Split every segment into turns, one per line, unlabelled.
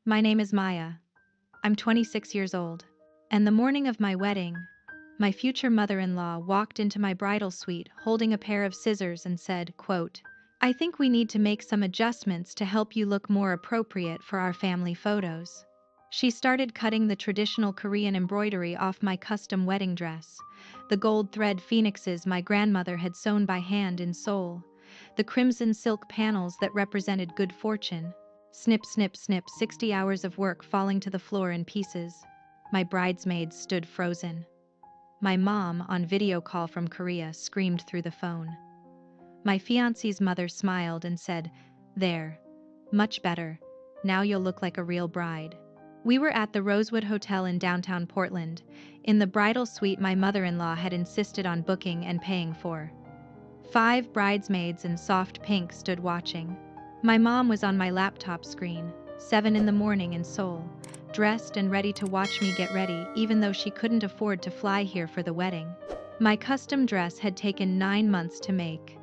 My name is Maya. I'm 26 years old. And the morning of my wedding, my future mother-in-law walked into my bridal suite holding a pair of scissors and said, quote, "I think we need to make some adjustments to help you look more appropriate for our family photos." She started cutting the traditional Korean embroidery off my custom wedding dress, the gold thread phoenixes my grandmother had sewn by hand in Seoul, the crimson silk panels that represented good fortune. Snip, snip, snip, 60 hours of work falling to the floor in pieces. My bridesmaids stood frozen. My mom, on video call from Korea, screamed through the phone. My fiancé's mother smiled and said, "There. Much better. Now you'll look like a real bride." We were at the Rosewood Hotel in downtown Portland, in the bridal suite my mother-in-law had insisted on booking and paying for. 5 bridesmaids in soft pink stood watching. My mom was on my laptop screen, 7 in the morning in Seoul, dressed and ready to watch me get ready even though she couldn't afford to fly here for the wedding. My custom dress had taken 9 months to make.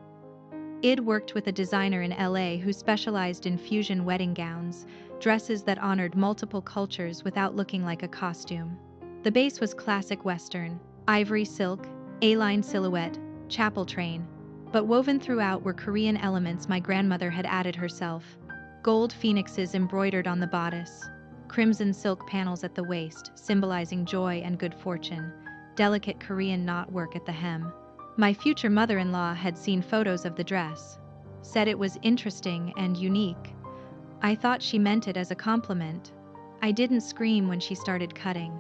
I'd worked with a designer in LA who specialized in fusion wedding gowns, dresses that honored multiple cultures without looking like a costume. The base was classic Western, ivory silk, A-line silhouette, chapel train, but woven throughout were Korean elements my grandmother had added herself. Gold phoenixes embroidered on the bodice, crimson silk panels at the waist, symbolizing joy and good fortune, delicate Korean knotwork at the hem. My future mother-in-law had seen photos of the dress, said it was interesting and unique. I thought she meant it as a compliment. I didn't scream when she started cutting.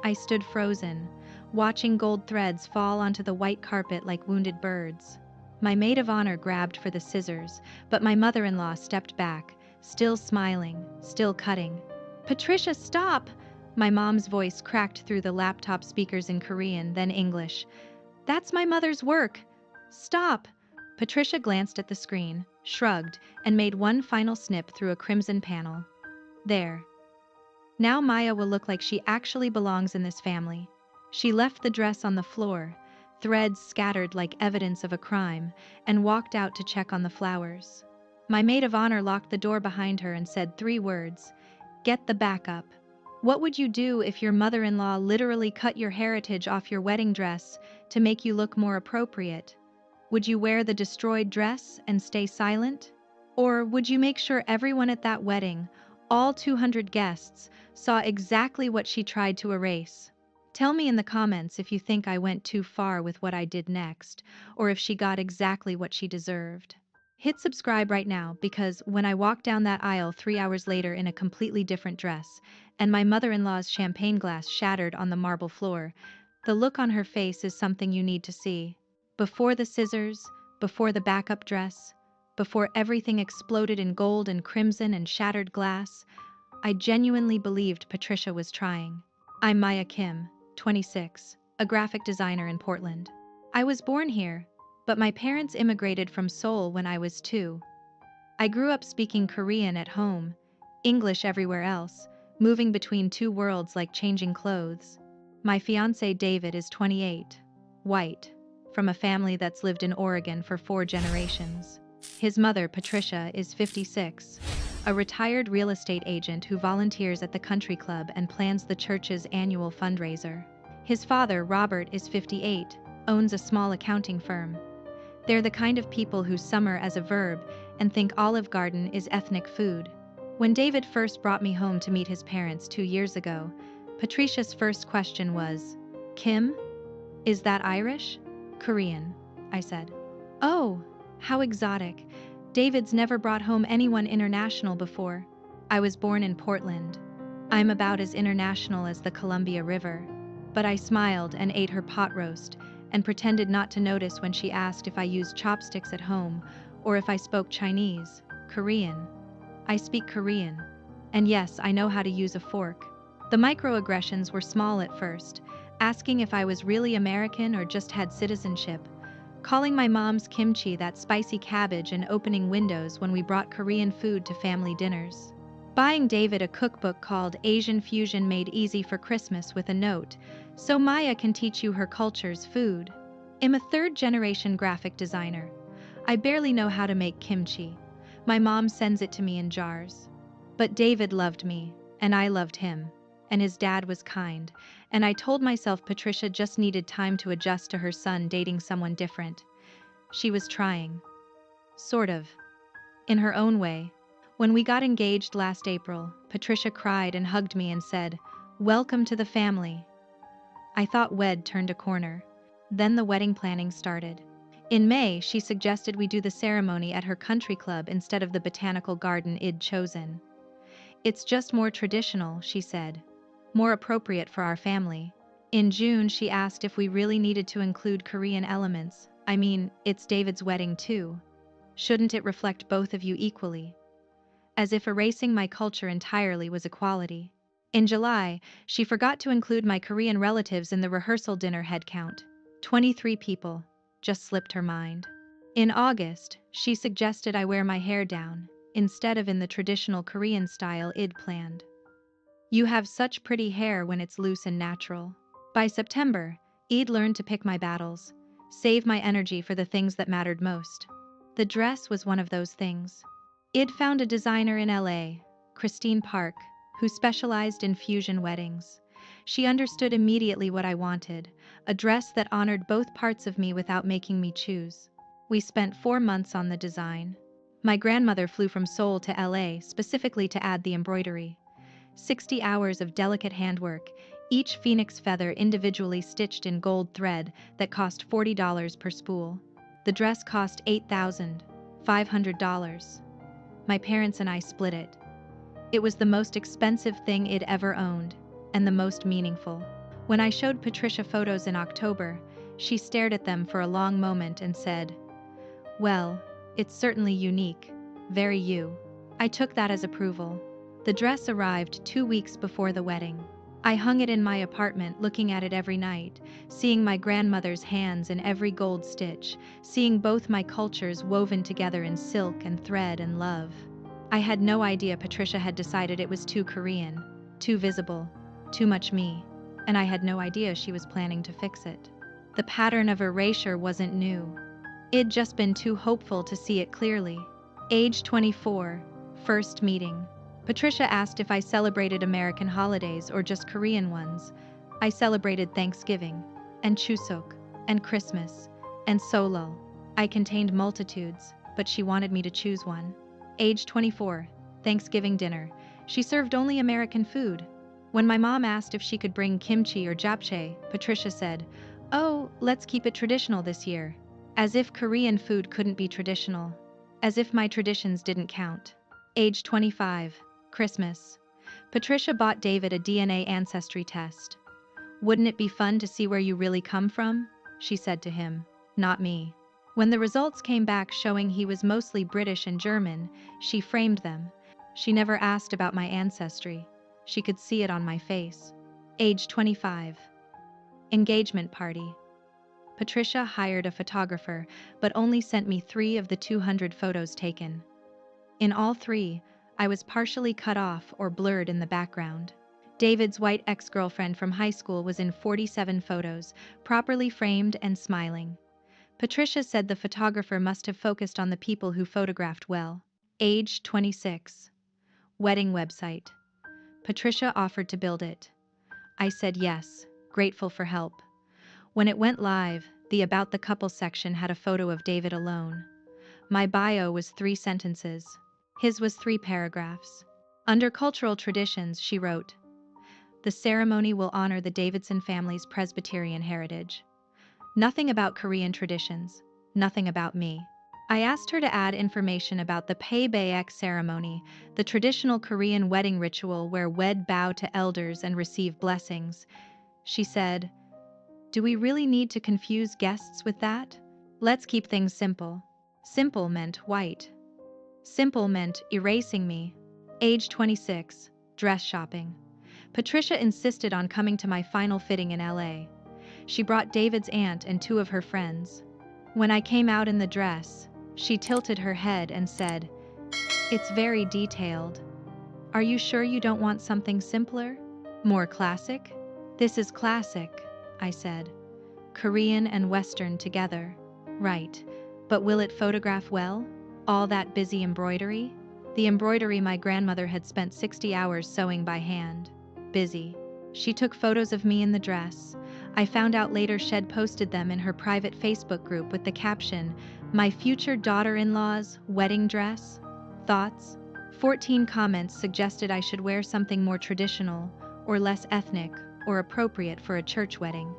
I stood frozen, watching gold threads fall onto the white carpet like wounded birds. My maid of honor grabbed for the scissors, but my mother-in-law stepped back, still smiling, still cutting. "Patricia, stop!" My mom's voice cracked through the laptop speakers in Korean, then English. "That's my mother's work. Stop!" Patricia glanced at the screen, shrugged, and made one final snip through a crimson panel. "There. Now Maya will look like she actually belongs in this family." She left the dress on the floor, threads scattered like evidence of a crime, and walked out to check on the flowers. My maid of honor locked the door behind her and said 3 words, "Get the backup." What would you do if your mother-in-law literally cut your heritage off your wedding dress to make you look more appropriate? Would you wear the destroyed dress and stay silent? Or would you make sure everyone at that wedding, all 200 guests, saw exactly what she tried to erase? Tell me in the comments if you think I went too far with what I did next, or if she got exactly what she deserved. Hit subscribe right now because when I walked down that aisle 3 hours later in a completely different dress, and my mother-in-law's champagne glass shattered on the marble floor, the look on her face is something you need to see. Before the scissors, before the backup dress, before everything exploded in gold and crimson and shattered glass, I genuinely believed Patricia was trying. I'm Maya Kim, 26, a graphic designer in Portland. I was born here, but my parents immigrated from Seoul when I was 2. I grew up speaking Korean at home, English everywhere else, moving between 2 worlds like changing clothes. My fiancé David is 28, white, from a family that's lived in Oregon for 4 generations. His mother, Patricia, is 56, a retired real estate agent who volunteers at the country club and plans the church's annual fundraiser. His father, Robert, is 58, owns a small accounting firm. They're the kind of people who summer as a verb and think Olive Garden is ethnic food. When David first brought me home to meet his parents 2 years ago, Patricia's first question was, "Kim? Is that Irish?" "Korean," I said. "Oh, how exotic. David's never brought home anyone international before." I was born in Portland. I'm about as international as the Columbia River. But I smiled and ate her pot roast, and pretended not to notice when she asked if I used chopsticks at home or if I spoke Chinese, Korean. I speak Korean. And yes, I know how to use a fork. The microaggressions were small at first, asking if I was really American or just had citizenship, calling my mom's kimchi that spicy cabbage and opening windows when we brought Korean food to family dinners. Buying David a cookbook called Asian Fusion Made Easy for Christmas with a note, "So Maya can teach you her culture's food." I'm a 3rd-generation graphic designer. I barely know how to make kimchi. My mom sends it to me in jars. But David loved me, and I loved him, and his dad was kind, and I told myself Patricia just needed time to adjust to her son dating someone different. She was trying. Sort of. In her own way. When we got engaged last April, Patricia cried and hugged me and said, "Welcome to the family." I thought we'd turned a corner. Then the wedding planning started. In May, she suggested we do the ceremony at her country club instead of the botanical garden I'd chosen. "It's just more traditional," she said. "More appropriate for our family." In June, she asked if we really needed to include Korean elements. I mean, it's David's wedding too. Shouldn't it reflect both of you equally? As if erasing my culture entirely was equality. In July, she forgot to include my Korean relatives in the rehearsal dinner head count. 23 people. Just slipped her mind. In August, she suggested I wear my hair down, instead of in the traditional Korean style I'd planned. "You have such pretty hair when it's loose and natural." By September, I'd learned to pick my battles, save my energy for the things that mattered most. The dress was one of those things. I'd found a designer in LA, Christine Park, who specialized in fusion weddings. She understood immediately what I wanted, a dress that honored both parts of me without making me choose. We spent 4 months on the design. My grandmother flew from Seoul to LA specifically to add the embroidery. 60 hours of delicate handwork, each phoenix feather individually stitched in gold thread that cost $40 per spool. The dress cost $8,500. My parents and I split it. It was the most expensive thing I'd ever owned, and the most meaningful. When I showed Patricia photos in October, she stared at them for a long moment and said, "Well, it's certainly unique, very you." I took that as approval. The dress arrived 2 weeks before the wedding. I hung it in my apartment, looking at it every night, seeing my grandmother's hands in every gold stitch, seeing both my cultures woven together in silk and thread and love. I had no idea Patricia had decided it was too Korean, too visible, too much me, and I had no idea she was planning to fix it. The pattern of erasure wasn't new. I'd just been too hopeful to see it clearly. Age 24, first meeting. Patricia asked if I celebrated American holidays or just Korean ones. I celebrated Thanksgiving, and Chuseok, and Christmas, and Solal. I contained multitudes, but she wanted me to choose one. Age 24, Thanksgiving dinner. She served only American food. When my mom asked if she could bring kimchi or japchae, Patricia said, "Oh, let's keep it traditional this year." As if Korean food couldn't be traditional. As if my traditions didn't count. Age 25, Christmas. Patricia bought David a DNA ancestry test. "Wouldn't it be fun to see where you really come from?" she said to him. Not me. When the results came back showing he was mostly British and German, she framed them. She never asked about my ancestry. She could see it on my face. Age 25. Engagement party. Patricia hired a photographer, but only sent me 3 of the 200 photos taken. In all 3, I was partially cut off or blurred in the background. David's white ex-girlfriend from high school was in 47 photos, properly framed and smiling. Patricia said the photographer must have focused on the people who photographed well. Age 26. Wedding website. Patricia offered to build it. I said yes, grateful for help. When it went live, the About the Couple section had a photo of David alone. My bio was 3 sentences. His was 3 paragraphs. Under cultural traditions, she wrote, "The ceremony will honor the Davidson family's Presbyterian heritage." Nothing about Korean traditions, nothing about me. I asked her to add information about the Paebaek ceremony, the traditional Korean wedding ritual where wed bow to elders and receive blessings. She said, "Do we really need to confuse guests with that? Let's keep things simple." Simple meant white. Simple meant erasing me. Age 26, dress shopping. Patricia insisted on coming to my final fitting in LA. She brought David's aunt and 2 of her friends. When I came out in the dress, she tilted her head and said, "It's very detailed. Are you sure you don't want something simpler? More classic?" "This is classic," I said. "Korean and Western together." "Right. But will it photograph well? All that busy embroidery?" The embroidery my grandmother had spent 60 hours sewing by hand. Busy. She took photos of me in the dress. I found out later she'd posted them in her private Facebook group with the caption, "My future daughter-in-law's wedding dress?" Thoughts? 14 comments suggested I should wear something more traditional, or less ethnic, or appropriate for a church wedding.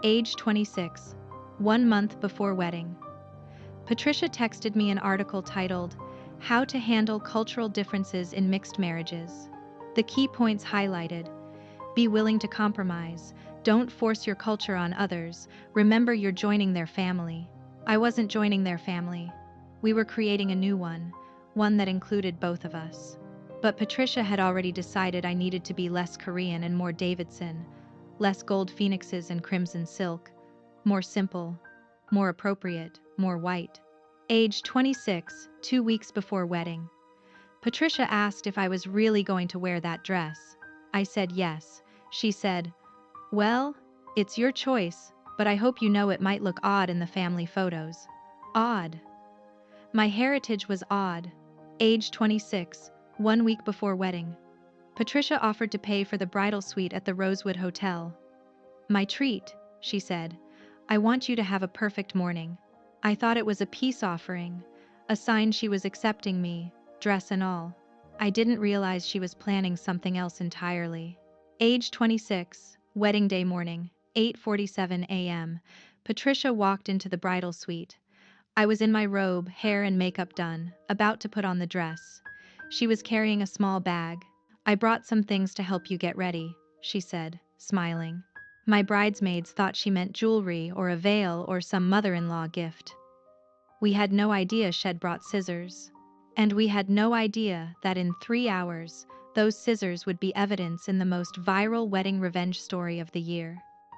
Age 26. 1 month before wedding. Patricia texted me an article titled, "How to Handle Cultural Differences in Mixed Marriages." The key points highlighted: be willing to compromise, don't force your culture on others, remember you're joining their family. I wasn't joining their family. We were creating a new one that included both of us. But Patricia had already decided I needed to be less Korean and more Davidson, less gold phoenixes and crimson silk, more simple, more appropriate, more white. Age 26, 2 weeks before wedding. Patricia asked if I was really going to wear that dress. I said yes. She said, "Well, it's your choice, but I hope you know it might look odd in the family photos." Odd. My heritage was odd. Age 26, 1 week before wedding. Patricia offered to pay for the bridal suite at the Rosewood Hotel. "My treat," she said. "I want you to have a perfect morning." I thought it was a peace offering, a sign she was accepting me, dress and all. I didn't realize she was planning something else entirely. Age 26, wedding day morning, 8:47 a.m. Patricia walked into the bridal suite. I was in my robe, hair and makeup done, about to put on the dress. She was carrying a small bag. "I brought some things to help you get ready," she said, smiling. My bridesmaids thought she meant jewelry or a veil or some mother-in-law gift. We had no idea she'd brought scissors. And we had no idea that in 3 hours, those scissors would be evidence in the most viral wedding revenge story of the year.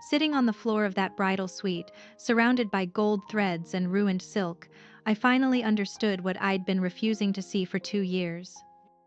Sitting on the floor of that bridal suite, surrounded by gold threads and ruined silk, I finally understood what I'd been refusing to see for 2 years.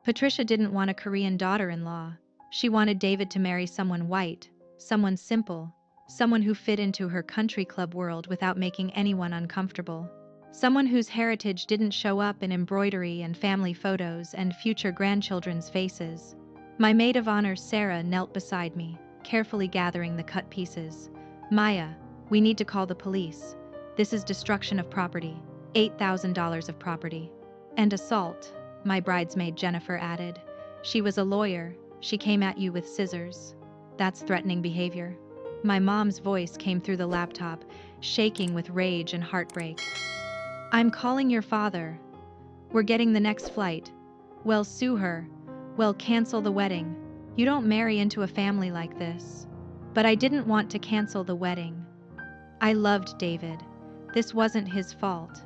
Patricia didn't want a Korean daughter-in-law. She wanted David to marry someone white, someone simple, someone who fit into her country club world without making anyone uncomfortable. Someone whose heritage didn't show up in embroidery and family photos and future grandchildren's faces. My maid of honor, Sarah, knelt beside me, carefully gathering the cut pieces. "Maya, we need to call the police. This is destruction of property. $8,000 of property. And assault," my bridesmaid Jennifer added. "She was a lawyer. She came at you with scissors. That's threatening behavior." My mom's voice came through the laptop, shaking with rage and heartbreak. "I'm calling your father. We're getting the next flight. Well, sue her. Well, cancel the wedding. You don't marry into a family like this." But I didn't want to cancel the wedding. I loved David. This wasn't his fault.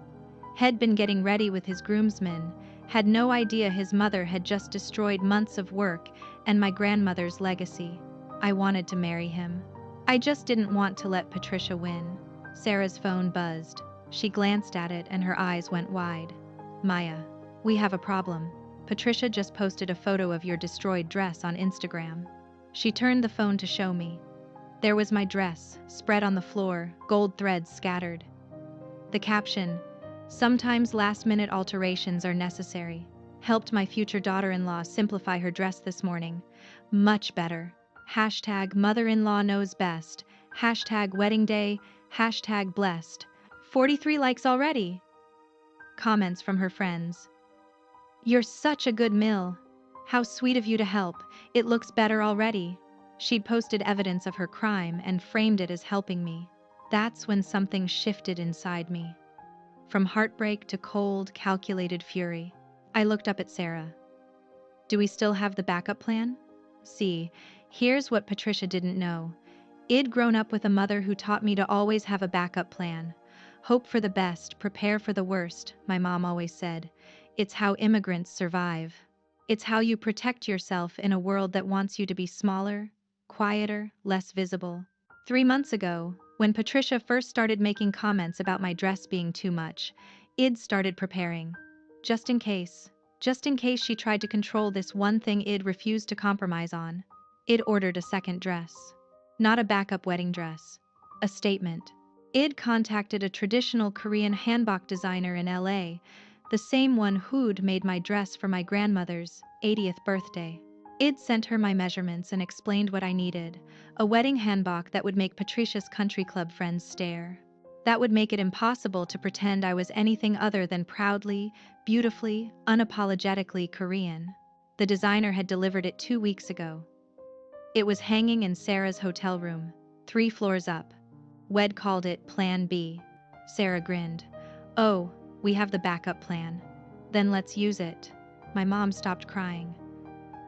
Had been getting ready with his groomsmen, had no idea his mother had just destroyed months of work and my grandmother's legacy. I wanted to marry him. I just didn't want to let Patricia win. Sarah's phone buzzed. She glanced at it and her eyes went wide. "Maya, we have a problem. Patricia just posted a photo of your destroyed dress on Instagram." She turned the phone to show me. There was my dress, spread on the floor, gold threads scattered. The caption, "Sometimes last-minute alterations are necessary. Helped my future daughter-in-law simplify her dress this morning. Much better. Hashtag mother-in-law knows best. Hashtag wedding day. Hashtag blessed. 43 likes already." Comments from her friends. "You're such a good Mill. How sweet of you to help. It looks better already." She'd posted evidence of her crime and framed it as helping me. That's when something shifted inside me. From heartbreak to cold, calculated fury. I looked up at Sarah. "Do we still have the backup plan?" See, here's what Patricia didn't know. I'd grown up with a mother who taught me to always have a backup plan. "Hope for the best, prepare for the worst," my mom always said. It's how immigrants survive. It's how you protect yourself in a world that wants you to be smaller, quieter, less visible. 3 months ago, when Patricia first started making comments about my dress being too much, I'd started preparing. Just in case she tried to control this one thing I'd refused to compromise on. I'd ordered a second dress. Not a backup wedding dress. A statement. I'd contacted a traditional Korean hanbok designer in LA, the same one who'd made my dress for my grandmother's 80th birthday. I'd sent her my measurements and explained what I needed, a wedding hanbok that would make Patricia's country club friends stare. That would make it impossible to pretend I was anything other than proudly, beautifully, unapologetically Korean. The designer had delivered it 2 weeks ago. It was hanging in Sarah's hotel room, 3 floors up. Wed called it Plan B. Sarah grinned. Oh, we have the backup plan. Then let's use it. My mom stopped crying.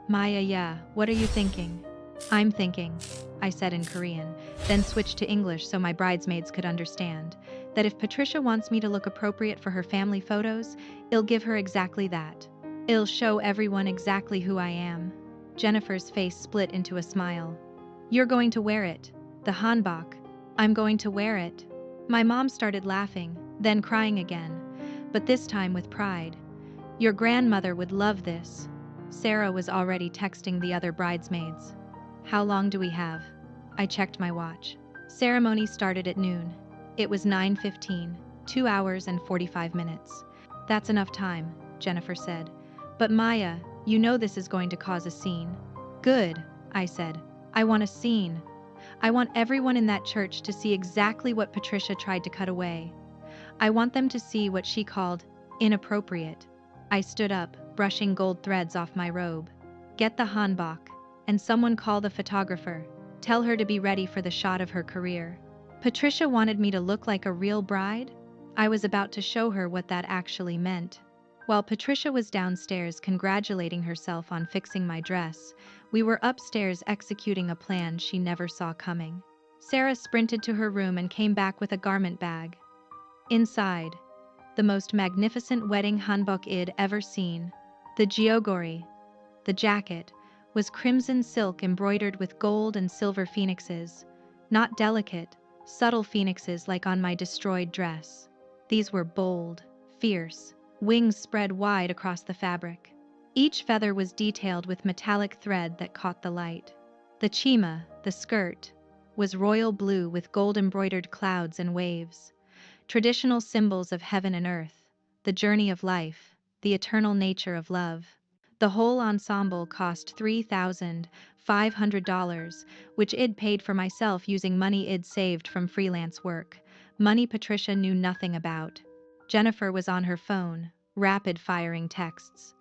Maya, yeah, what are you thinking? I'm thinking, I said in Korean, then switched to English so my bridesmaids could understand, that if Patricia wants me to look appropriate for her family photos, I'll give her exactly that. I'll show everyone exactly who I am. Jennifer's face split into a smile. You're going to wear it. The hanbok. I'm going to wear it. My mom started laughing, then crying again, but this time with pride. Your grandmother would love this. Sarah was already texting the other bridesmaids. How long do we have? I checked my watch. Ceremony started at noon. It was 9:15, 2 hours and 45 minutes. That's enough time, Jennifer said. But Maya, you know this is going to cause a scene. Good, I said. I want a scene. I want everyone in that church to see exactly what Patricia tried to cut away. I want them to see what she called inappropriate. I stood up, brushing gold threads off my robe. Get the hanbok, and someone call the photographer. Tell her to be ready for the shot of her career. Patricia wanted me to look like a real bride? I was about to show her what that actually meant. While Patricia was downstairs congratulating herself on fixing my dress, we were upstairs executing a plan she never saw coming. Sarah sprinted to her room and came back with a garment bag. Inside, the most magnificent wedding hanbok I'd ever seen. The jeogori, the jacket, was crimson silk embroidered with gold and silver phoenixes, not delicate, subtle phoenixes like on my destroyed dress. These were bold, fierce, wings spread wide across the fabric. Each feather was detailed with metallic thread that caught the light. The chima, the skirt, was royal blue with gold-embroidered clouds and waves. Traditional symbols of heaven and earth, the journey of life, the eternal nature of love. The whole ensemble cost $3,500, which I'd paid for myself using money I'd saved from freelance work, money Patricia knew nothing about. Jennifer was on her phone, rapid-firing texts.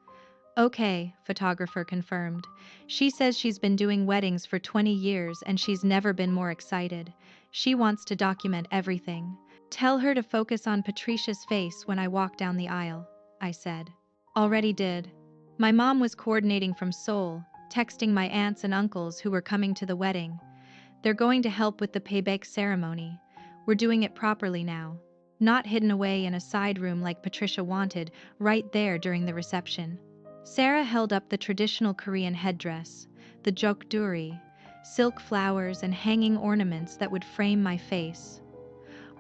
Okay, photographer confirmed. She says she's been doing weddings for 20 years and she's never been more excited. She wants to document everything. Tell her to focus on Patricia's face when I walk down the aisle, I said. Already did. My mom was coordinating from Seoul, texting my aunts and uncles who were coming to the wedding. They're going to help with the payback ceremony. We're doing it properly now. Not hidden away in a side room like Patricia wanted, right there during the reception. Sarah held up the traditional Korean headdress, the jeogduri, silk flowers and hanging ornaments that would frame my face.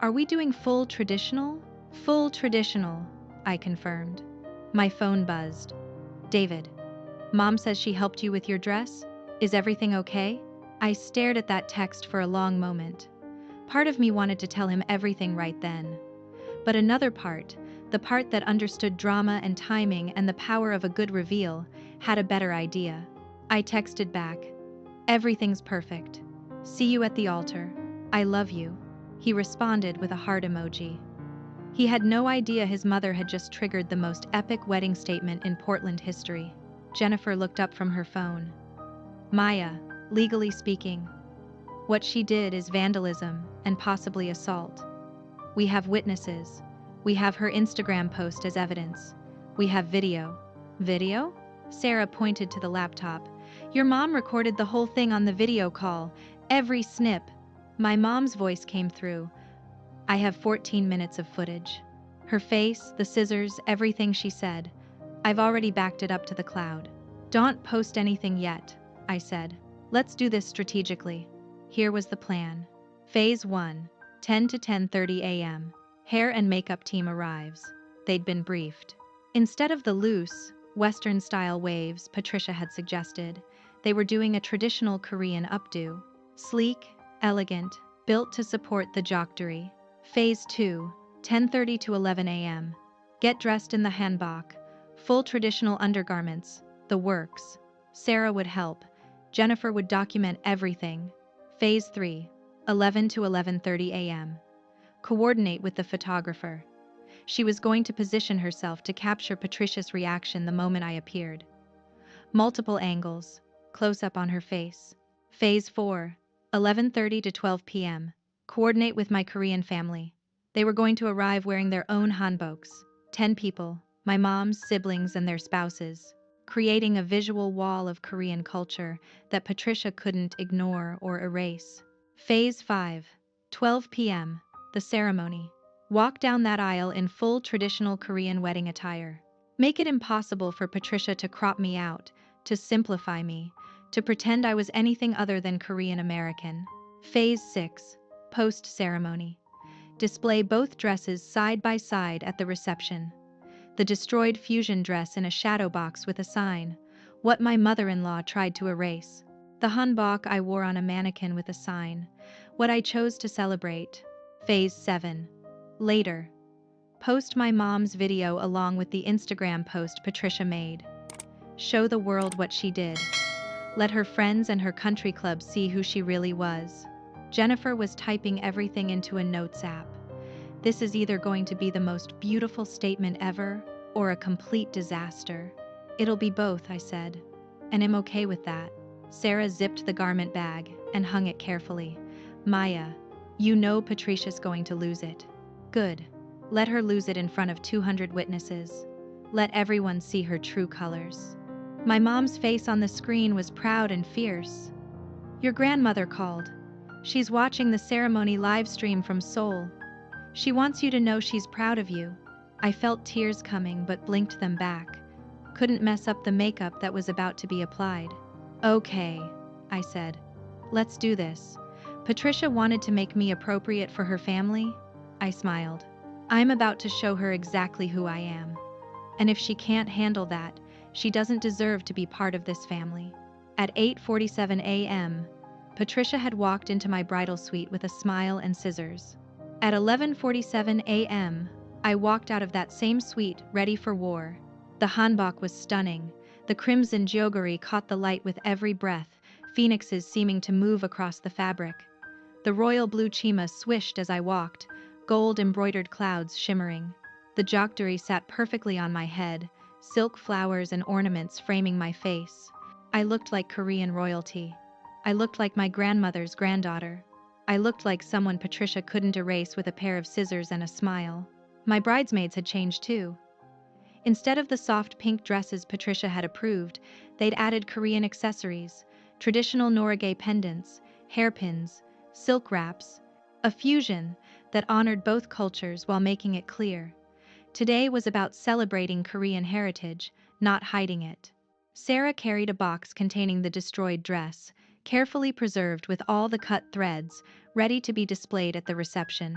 Are we doing full traditional? Full traditional, I confirmed. My phone buzzed. David. Mom says she helped you with your dress? Is everything okay? I stared at that text for a long moment. Part of me wanted to tell him everything right then. But another part, the part that understood drama and timing and the power of a good reveal, had a better idea. I texted back. Everything's perfect. See you at the altar. I love you. He responded with a heart emoji. He had no idea his mother had just triggered the most epic wedding statement in Portland history. Jennifer looked up from her phone. Maya, legally speaking, what she did is vandalism and possibly assault. We have witnesses. We have her Instagram post as evidence. We have video. Video? Sarah pointed to the laptop. Your mom recorded the whole thing on the video call. Every snip. My mom's voice came through. I have 14 minutes of footage. Her face, the scissors, everything she said. I've already backed it up to the cloud. Don't post anything yet, I said. Let's do this strategically. Here was the plan. Phase 1, 10 to 10:30 a.m. Hair and makeup team arrives. They'd been briefed. Instead of the loose, Western-style waves Patricia had suggested, they were doing a traditional Korean updo. Sleek, elegant, built to support the jeogduri. Phase 2, 10:30 to 11 a.m. Get dressed in the hanbok, full traditional undergarments, the works. Sarah would help. Jennifer would document everything. Phase 3, 11 to 11:30 a.m. Coordinate with the photographer. She was going to position herself to capture Patricia's reaction the moment I appeared. Multiple angles, close up on her face. Phase 4, 11:30 to 12 p.m. Coordinate with my Korean family. They were going to arrive wearing their own hanboks. 10 people, my mom's siblings and their spouses, creating a visual wall of Korean culture that Patricia couldn't ignore or erase. Phase 5, 12 p.m. The ceremony. Walk down that aisle in full traditional Korean wedding attire. Make it impossible for Patricia to crop me out, to simplify me, to pretend I was anything other than Korean American. Phase 6, post-ceremony. Display both dresses side by side at the reception. The destroyed fusion dress in a shadow box with a sign, what my mother-in-law tried to erase. The hanbok I wore on a mannequin with a sign, what I chose to celebrate. Phase 7. Later. Post my mom's video along with the Instagram post Patricia made. Show the world what she did. Let her friends and her country club see who she really was. Jennifer was typing everything into a notes app. This is either going to be the most beautiful statement ever, or a complete disaster. It'll be both, I said. And I'm okay with that. Sarah zipped the garment bag and hung it carefully. Maya, you know Patricia's going to lose it. Good. Let her lose it in front of 200 witnesses. Let everyone see her true colors. My mom's face on the screen was proud and fierce. Your grandmother called. She's watching the ceremony live stream from Seoul. She wants you to know she's proud of you. I felt tears coming but blinked them back. Couldn't mess up the makeup that was about to be applied. Okay, I said. Let's do this. Patricia wanted to make me appropriate for her family. I smiled. I'm about to show her exactly who I am. And if she can't handle that, she doesn't deserve to be part of this family. At 8:47 a.m., Patricia had walked into my bridal suite with a smile and scissors. At 11:47 a.m., I walked out of that same suite, ready for war. The hanbok was stunning. The crimson joggery caught the light with every breath, phoenixes seeming to move across the fabric. The royal blue chima swished as I walked, gold-embroidered clouds shimmering. The joggery sat perfectly on my head, silk flowers and ornaments framing my face. I looked like Korean royalty. I looked like my grandmother's granddaughter. I looked like someone Patricia couldn't erase with a pair of scissors and a smile. My bridesmaids had changed too. Instead of the soft pink dresses Patricia had approved, they'd added Korean accessories, traditional norage pendants, hairpins, silk wraps, a fusion that honored both cultures while making it clear. Today was about celebrating Korean heritage, not hiding it. Sarah carried a box containing the destroyed dress, carefully preserved with all the cut threads, ready to be displayed at the reception.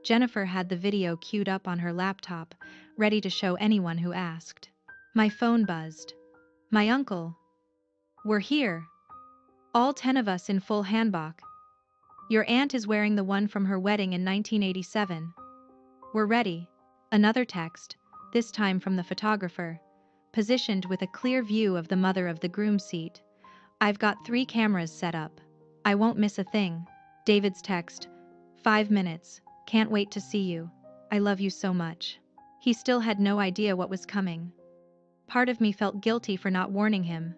Jennifer had the video queued up on her laptop, ready to show anyone who asked. My phone buzzed. My uncle. We're here. All 10 of us in full hanbok. Your aunt is wearing the one from her wedding in 1987. We're ready. Another text, this time from the photographer, positioned with a clear view of the mother of the groom seat. I've got 3 cameras set up. I won't miss a thing. David's text, 5 minutes, can't wait to see you. I love you so much. He still had no idea what was coming. Part of me felt guilty for not warning him.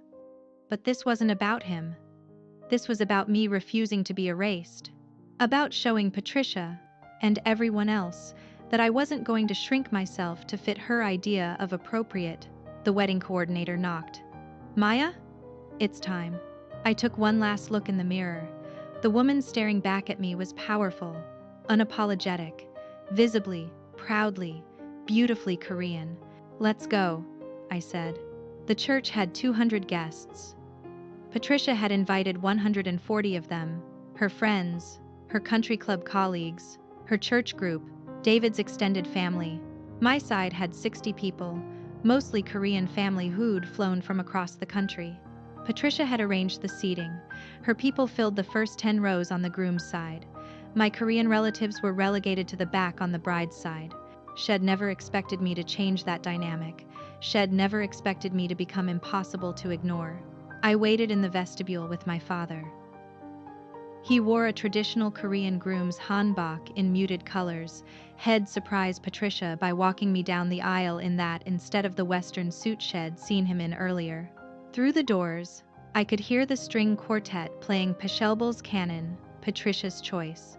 But this wasn't about him. This was about me refusing to be erased. About showing Patricia, and everyone else, that I wasn't going to shrink myself to fit her idea of appropriate. The wedding coordinator knocked. Maya? It's time. I took one last look in the mirror. The woman staring back at me was powerful, unapologetic, visibly, proudly, beautifully Korean. Let's go, I said. The church had 200 guests. Patricia had invited 140 of them, her friends, her country club colleagues, her church group, David's extended family. My side had 60 people, mostly Korean family who'd flown from across the country. Patricia had arranged the seating. Her people filled the first 10 rows on the groom's side. My Korean relatives were relegated to the back on the bride's side. Shed never expected me to change that dynamic. Shed never expected me to become impossible to ignore. I waited in the vestibule with my father. He wore a traditional Korean groom's hanbok in muted colors. Head surprised Patricia by walking me down the aisle in that instead of the Western suit Shed seen him in earlier. Through the doors, I could hear the string quartet playing Pachelbel's canon, Patricia's Choice.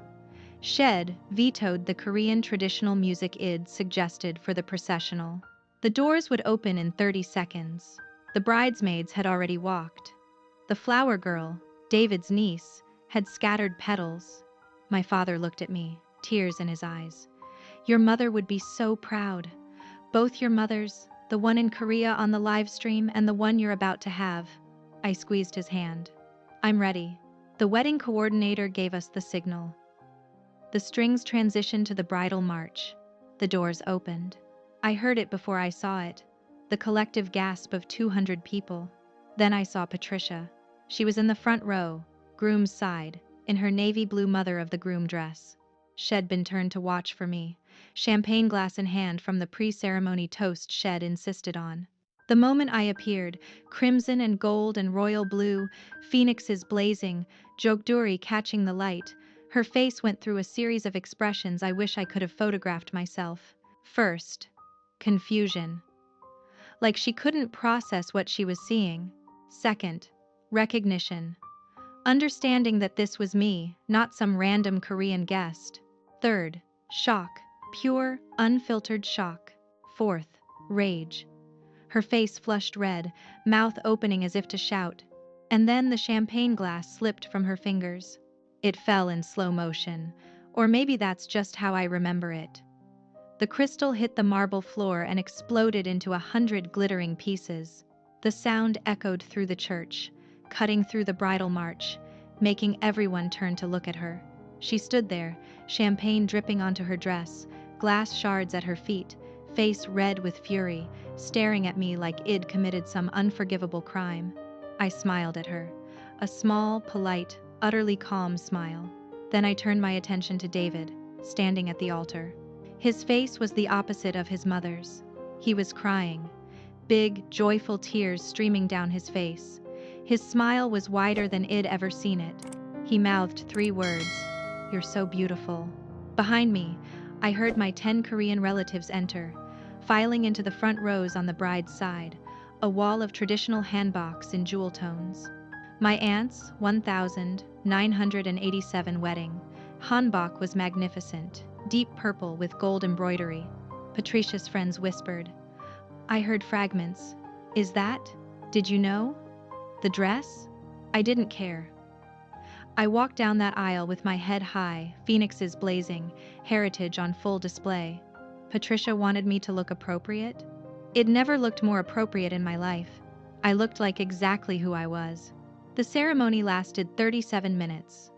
Shed vetoed the Korean traditional music id suggested for the processional. The doors would open in 30 seconds. The bridesmaids had already walked. The flower girl, David's niece, had scattered petals. My father looked at me, tears in his eyes. Your mother would be so proud. Both your mothers, the one in Korea on the live stream and the one you're about to have. I squeezed his hand. I'm ready. The wedding coordinator gave us the signal. The strings transitioned to the bridal march. The doors opened. I heard it before I saw it. The collective gasp of 200 people. Then I saw Patricia. She was in the front row, groom's side, in her navy blue mother of the groom dress. Shed been turned to watch for me, champagne glass in hand from the pre-ceremony toast Shed insisted on. The moment I appeared, crimson and gold and royal blue, phoenixes blazing, Jogduri catching the light, her face went through a series of expressions I wish I could have photographed myself. First, confusion. Like she couldn't process what she was seeing. Second, recognition. Understanding that this was me, not some random Korean guest. Third, shock. Pure, unfiltered shock. Fourth, rage. Her face flushed red, mouth opening as if to shout. And then the champagne glass slipped from her fingers. It fell in slow motion, or maybe that's just how I remember it. The crystal hit the marble floor and exploded into 100 glittering pieces. The sound echoed through the church, cutting through the bridal march, making everyone turn to look at her. She stood there, champagne dripping onto her dress, glass shards at her feet, face red with fury, staring at me like I'd committed some unforgivable crime. I smiled at her, a small, polite, utterly calm smile. Then I turned my attention to David, standing at the altar. His face was the opposite of his mother's. He was crying, big, joyful tears streaming down his face. His smile was wider than I'd ever seen it. He mouthed 3 words, "You're so beautiful." Behind me, I heard my 10 Korean relatives enter, filing into the front rows on the bride's side, a wall of traditional hanboks in jewel tones. My aunt's 1987 wedding hanbok was magnificent, deep purple with gold embroidery. Patricia's friends whispered. I heard fragments. Is that? Did you know? The dress? I didn't care. I walked down that aisle with my head high, phoenixes blazing, heritage on full display. Patricia wanted me to look appropriate. It never looked more appropriate in my life. I looked like exactly who I was. The ceremony lasted 37 minutes.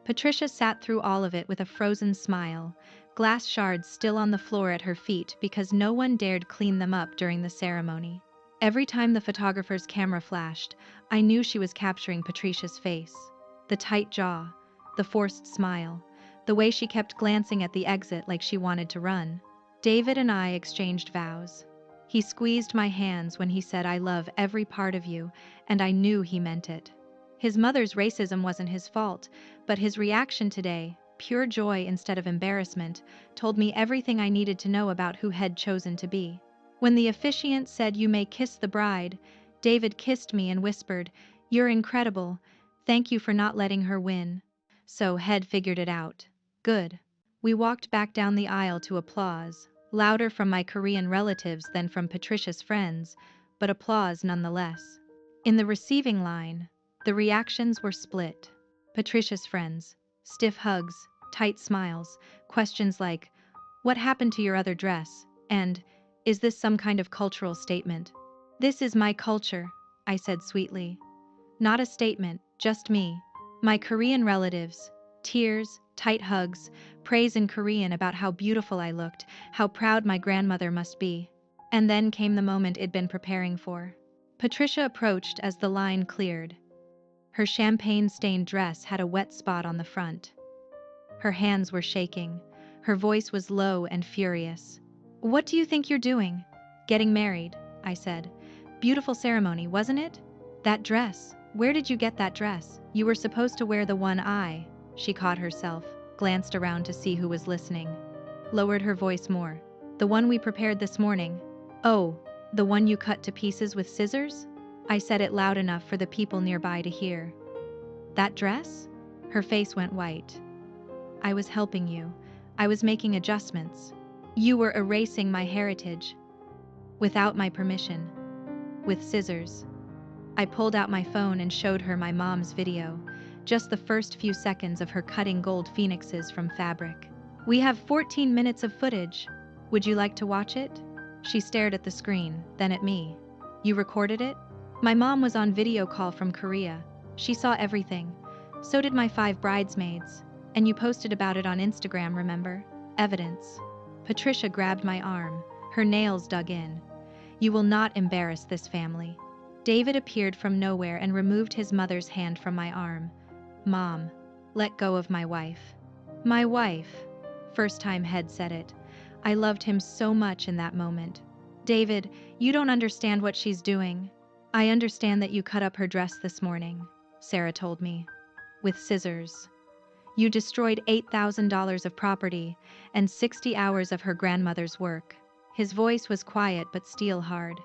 Patricia sat through all of it with a frozen smile, glass shards still on the floor at her feet because no one dared clean them up during the ceremony. Every time the photographer's camera flashed, I knew she was capturing Patricia's face. The tight jaw, the forced smile, the way she kept glancing at the exit like she wanted to run. David and I exchanged vows. He squeezed my hands when he said, "I love every part of you," and I knew he meant it. His mother's racism wasn't his fault, but his reaction today, pure joy instead of embarrassment, told me everything I needed to know about who had chosen to be. When the officiant said, "You may kiss the bride," David kissed me and whispered, "You're incredible. Thank you for not letting her win." So Head figured it out. Good. We walked back down the aisle to applause, louder from my Korean relatives than from Patricia's friends, but applause nonetheless. In the receiving line, the reactions were split. Patricia's friends, stiff hugs, tight smiles, questions like, "What happened to your other dress?" and "Is this some kind of cultural statement?" "This is my culture," I said sweetly. "Not a statement, just me." My Korean relatives, tears, tight hugs, praise in Korean about how beautiful I looked, how proud my grandmother must be. And then came the moment I'd been preparing for. Patricia approached as the line cleared. Her champagne-stained dress had a wet spot on the front. Her hands were shaking. Her voice was low and furious. What do you think you're doing? Getting married, I said. Beautiful ceremony, wasn't it? That dress. Where did you get that dress? You were supposed to wear the one I. She caught herself, glanced around to see who was listening. Lowered her voice more. The one we prepared this morning. Oh, the one you cut to pieces with scissors? I said it loud enough for the people nearby to hear. That dress? Her face went white. I was helping you. I was making adjustments. You were erasing my heritage. Without my permission. With scissors. I pulled out my phone and showed her my mom's video. Just the first few seconds of her cutting gold phoenixes from fabric. We have 14 minutes of footage. Would you like to watch it? She stared at the screen, then at me. You recorded it? My mom was on video call from Korea. She saw everything. So did my 5 bridesmaids. And you posted about it on Instagram, remember? Evidence. Patricia grabbed my arm, her nails dug in. You will not embarrass this family. David appeared from nowhere and removed his mother's hand from my arm. Mom, let go of my wife. My wife. First time Head said it. I loved him so much in that moment. David, you don't understand what she's doing. I understand that you cut up her dress this morning, Sarah told me. With scissors. You destroyed $8,000 of property and 60 hours of her grandmother's work. His voice was quiet but steel hard.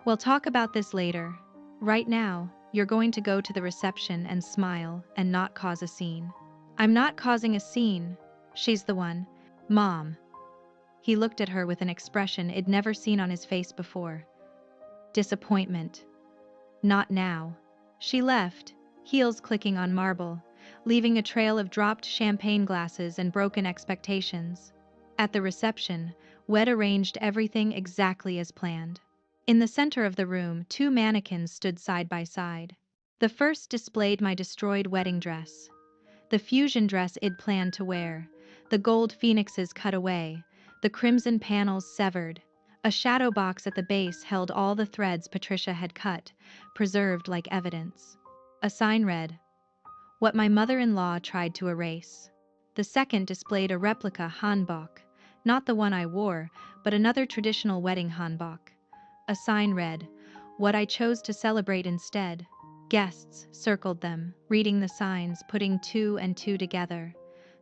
We'll talk about this later. Right now, you're going to go to the reception and smile and not cause a scene. I'm not causing a scene. She's the one. Mom. He looked at her with an expression I'd never seen on his face before. Disappointment. Not now. She left, heels clicking on marble, leaving a trail of dropped champagne glasses and broken expectations. At the reception, Wed arranged everything exactly as planned. In the center of the room, 2 mannequins stood side by side. The first displayed my destroyed wedding dress. The fusion dress I'd planned to wear, the gold phoenixes cut away, the crimson panels severed. A shadow box at the base held all the threads Patricia had cut, preserved like evidence. A sign read, "What my mother-in-law tried to erase." The second displayed a replica hanbok, not the one I wore, but another traditional wedding hanbok. A sign read, "What I chose to celebrate instead." Guests circled them, reading the signs, putting 2 and 2 together.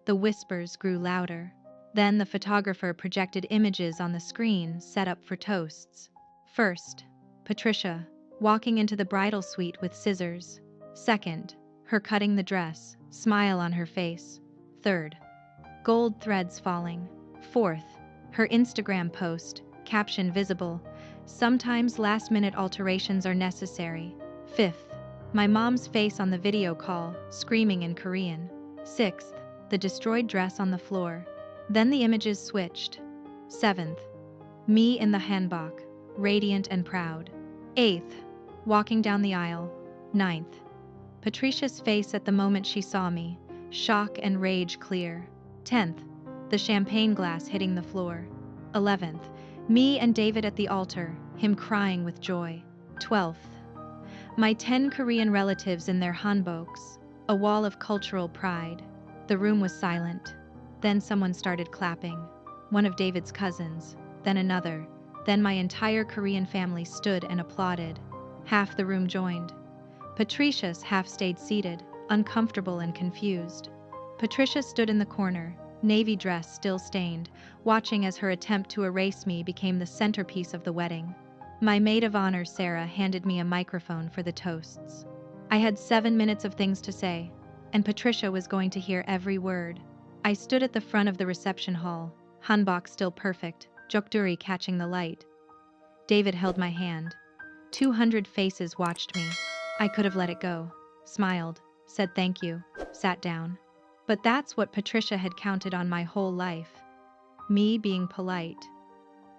The whispers grew louder. Then the photographer projected images on the screen set up for toasts. First, Patricia, walking into the bridal suite with scissors. Second, her cutting the dress, smile on her face. Third, gold threads falling. Fourth, her Instagram post, caption visible, "Sometimes last-minute alterations are necessary." Fifth, my mom's face on the video call, screaming in Korean. Sixth, the destroyed dress on the floor. Then the images switched. Seventh, me in the hanbok, radiant and proud. Eighth, walking down the aisle. Ninth, Patricia's face at the moment she saw me, shock and rage clear. 10th, the champagne glass hitting the floor. 11th, me and David at the altar, him crying with joy. 12th, my 10 Korean relatives in their hanboks, a wall of cultural pride. The room was silent. Then someone started clapping. One of David's cousins, then another, then my entire Korean family stood and applauded. Half the room joined. Patricia's half stayed seated, uncomfortable and confused. Patricia stood in the corner, navy dress still stained, watching as her attempt to erase me became the centerpiece of the wedding. My maid of honor, Sarah, handed me a microphone for the toasts. I had 7 minutes of things to say, and Patricia was going to hear every word. I stood at the front of the reception hall, hanbok still perfect, jokduri catching the light. David held my hand. 200 faces watched me. I could have let it go, smiled, said thank you, sat down. But that's what Patricia had counted on my whole life. Me being polite.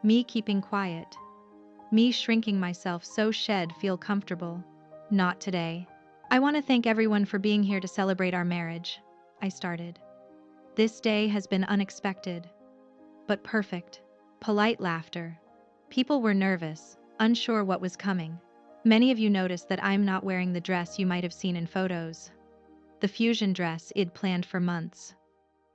Me keeping quiet. Me shrinking myself so she'd feel comfortable. Not today. I want to thank everyone for being here to celebrate our marriage, I started. This day has been unexpected, but perfect. Polite laughter. People were nervous, unsure what was coming. Many of you noticed that I'm not wearing the dress you might have seen in photos. The fusion dress I'd planned for months.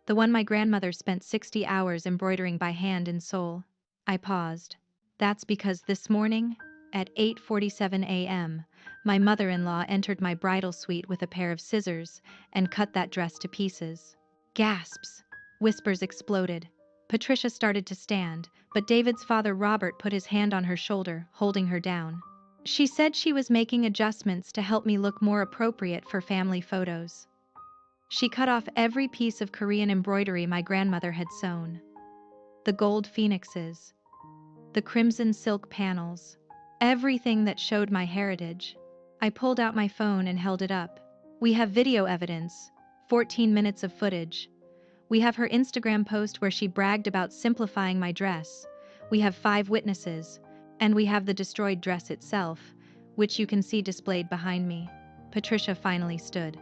The one my grandmother spent 60 hours embroidering by hand in Seoul. I paused. That's because this morning, at 8:47 a.m., my mother-in-law entered my bridal suite with a pair of scissors and cut that dress to pieces. Gasps. Whispers exploded. Patricia started to stand, but David's father Robert put his hand on her shoulder, holding her down. She said she was making adjustments to help me look more appropriate for family photos. She cut off every piece of Korean embroidery my grandmother had sewn. The gold phoenixes, the crimson silk panels, everything that showed my heritage. I pulled out my phone and held it up. We have video evidence, 14 minutes of footage. We have her Instagram post where she bragged about simplifying my dress. We have 5 witnesses, and we have the destroyed dress itself, which you can see displayed behind me. Patricia finally stood.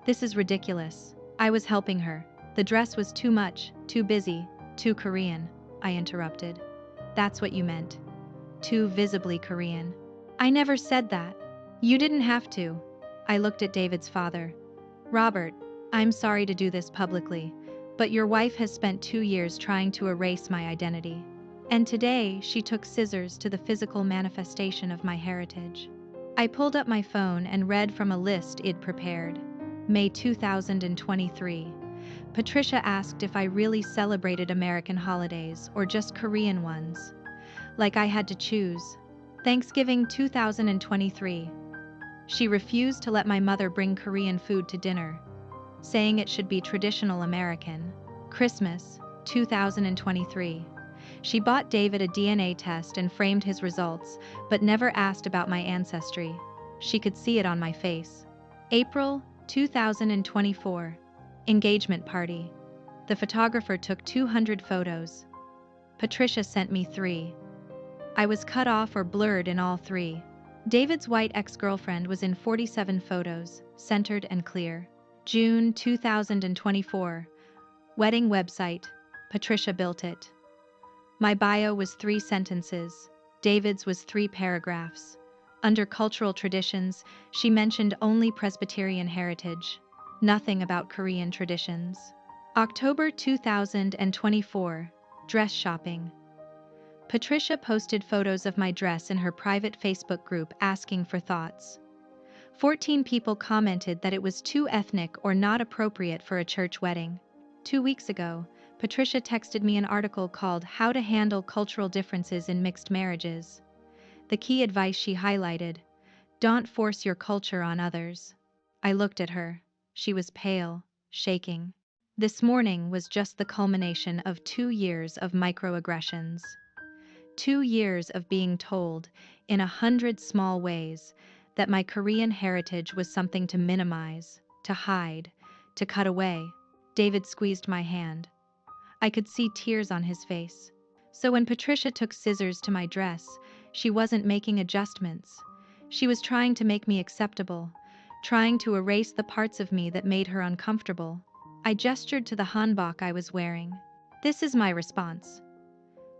This is ridiculous. I was helping her. The dress was too much, too busy, too Korean, I interrupted. That's what you meant. Too visibly Korean. I never said that. You didn't have to. I looked at David's father. Robert, I'm sorry to do this publicly, but your wife has spent 2 years trying to erase my identity. And today, she took scissors to the physical manifestation of my heritage. I pulled up my phone and read from a list I'd prepared. May 2023. Patricia asked if I really celebrated American holidays or just Korean ones. Like I had to choose. Thanksgiving 2023. She refused to let my mother bring Korean food to dinner, saying it should be traditional American. Christmas 2023. She bought David a DNA test and framed his results, but never asked about my ancestry. She could see it on my face. April 2024. Engagement party. The photographer took 200 photos. Patricia sent me 3. I was cut off or blurred in all 3. David's white ex-girlfriend was in 47 photos, centered and clear. June 2024. Wedding website. Patricia built it. My bio was 3 sentences. David's was 3 paragraphs. Under cultural traditions, she mentioned only Presbyterian heritage. Nothing about Korean traditions. October 2024. Dress shopping. Patricia posted photos of my dress in her private Facebook group asking for thoughts. 14 people commented that it was too ethnic or not appropriate for a church wedding. 2 weeks ago, Patricia texted me an article called How to Handle Cultural Differences in Mixed Marriages. The key advice she highlighted: don't force your culture on others. I looked at her. She was pale, shaking. This morning was just the culmination of 2 years of microaggressions. 2 years of being told, in 100 small ways, that my Korean heritage was something to minimize, to hide, to cut away. David squeezed my hand. I could see tears on his face. So when Patricia took scissors to my dress, she wasn't making adjustments. She was trying to make me acceptable, trying to erase the parts of me that made her uncomfortable. I gestured to the hanbok I was wearing. This is my response.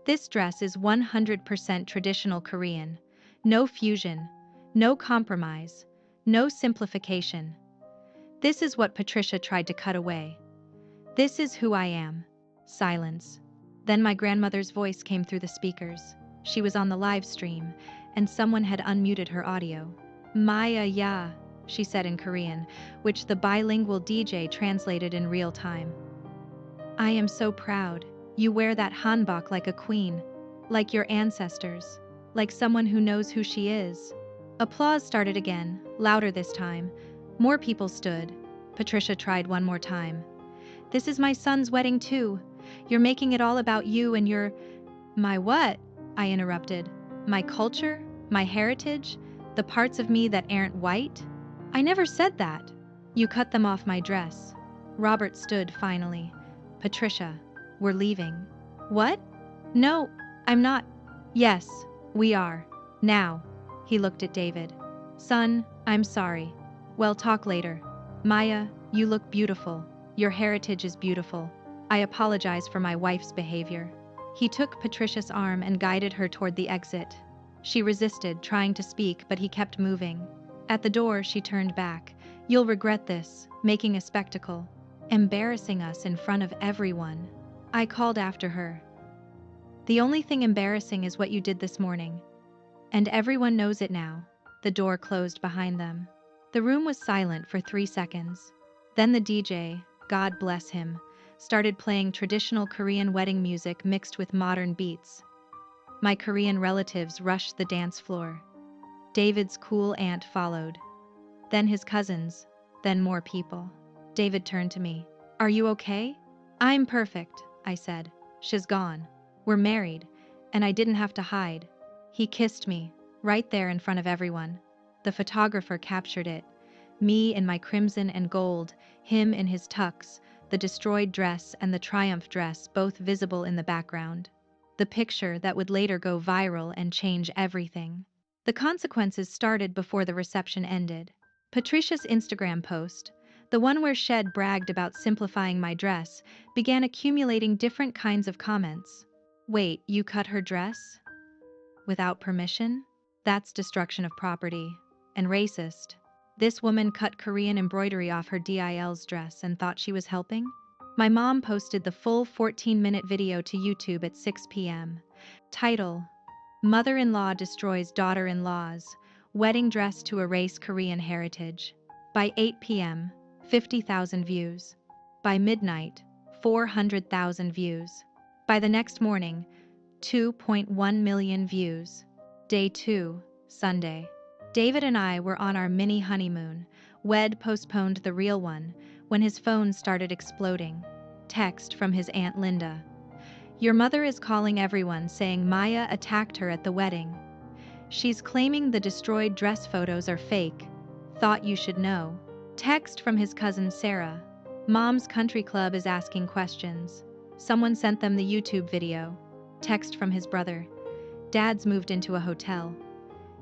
This dress is 100% traditional Korean. No fusion, no compromise, no simplification. This is what Patricia tried to cut away. This is who I am. Silence. Then my grandmother's voice came through the speakers. She was on the live stream, and someone had unmuted her audio. Maya ya, she said in Korean, which the bilingual DJ translated in real time. I am so proud. You wear that hanbok like a queen, like your ancestors, like someone who knows who she is. Applause started again, louder this time. More people stood. Patricia tried one more time. This is my son's wedding too. You're making it all about you and your... My what? I interrupted. My culture? My heritage? The parts of me that aren't white? I never said that. You cut them off my dress. Robert stood finally. Patricia, we're leaving. What? No, I'm not. Yes, we are. Now. He looked at David. Son, I'm sorry. We'll talk later. Maya, you look beautiful. Your heritage is beautiful. I apologize for my wife's behavior. He took Patricia's arm and guided her toward the exit. She resisted, trying to speak, but he kept moving. At the door, she turned back. You'll regret this, making a spectacle. Embarrassing us in front of everyone. I called after her. The only thing embarrassing is what you did this morning. And everyone knows it now. The door closed behind them. The room was silent for 3 seconds. Then the DJ, God bless him, started playing traditional Korean wedding music mixed with modern beats. My Korean relatives rushed the dance floor. David's cool aunt followed. Then his cousins, then more people. David turned to me. Are you okay? I'm perfect, I said. She's gone. We're married, and I didn't have to hide. He kissed me, right there in front of everyone. The photographer captured it. Me in my crimson and gold, him in his tux, the destroyed dress and the triumph dress both visible in the background. The picture that would later go viral and change everything. The consequences started before the reception ended. Patricia's Instagram post, the one where Shed bragged about simplifying my dress, began accumulating different kinds of comments. Wait, you cut her dress? Without permission? That's destruction of property. And racist. This woman cut Korean embroidery off her DIL's dress and thought she was helping? My mom posted the full 14-minute video to YouTube at 6 p.m. Title: Mother-in-law destroys daughter-in-law's wedding dress to erase Korean heritage. By 8 p.m., 50,000 views. By midnight, 400,000 views. By the next morning, 2.1 million views. Day 2, Sunday. David and I were on our mini honeymoon. Wed postponed the real one when his phone started exploding. Text from his Aunt Linda. Your mother is calling everyone saying Maya attacked her at the wedding. She's claiming the destroyed dress photos are fake. Thought you should know. Text from his cousin Sarah. Mom's country club is asking questions. Someone sent them the YouTube video. Text from his brother. Dad's moved into a hotel.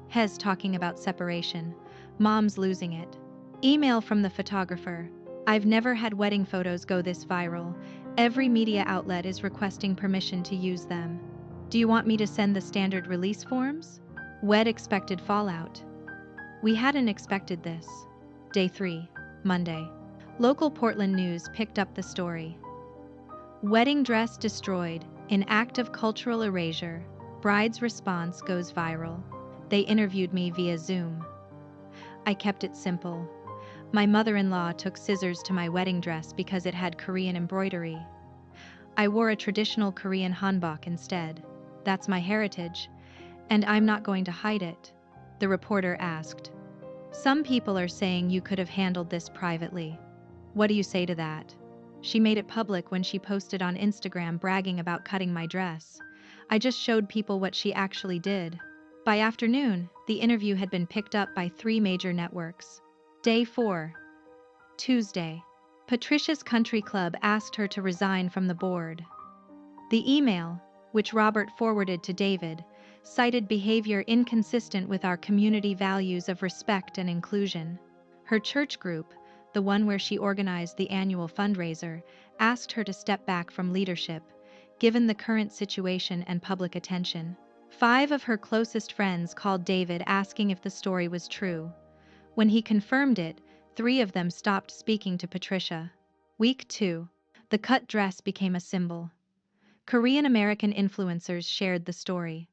Hez talking about separation. Mom's losing it. Email from the photographer. I've never had wedding photos go this viral. Every media outlet is requesting permission to use them. Do you want me to send the standard release forms? Wed expected fallout. We hadn't expected this. Day 3, Monday. Local Portland news picked up the story. Wedding dress destroyed, in act of cultural erasure. Bride's response goes viral. They interviewed me via Zoom. I kept it simple. My mother-in-law took scissors to my wedding dress because it had Korean embroidery. I wore a traditional Korean hanbok instead. That's my heritage, and I'm not going to hide it, the reporter asked. Some people are saying you could have handled this privately. What do you say to that? She made it public when she posted on Instagram bragging about cutting my dress. I just showed people what she actually did. By afternoon, the interview had been picked up by 3 major networks. Day 4, Tuesday. Patricia's country club asked her to resign from the board. The email, which Robert forwarded to David, cited behavior inconsistent with our community values of respect and inclusion. Her church group, the one where she organized the annual fundraiser, asked her to step back from leadership, given the current situation and public attention. 5 of her closest friends called David asking if the story was true. When he confirmed it, 3 of them stopped speaking to Patricia. Week 2. The cut dress became a symbol. Korean American influencers shared the story.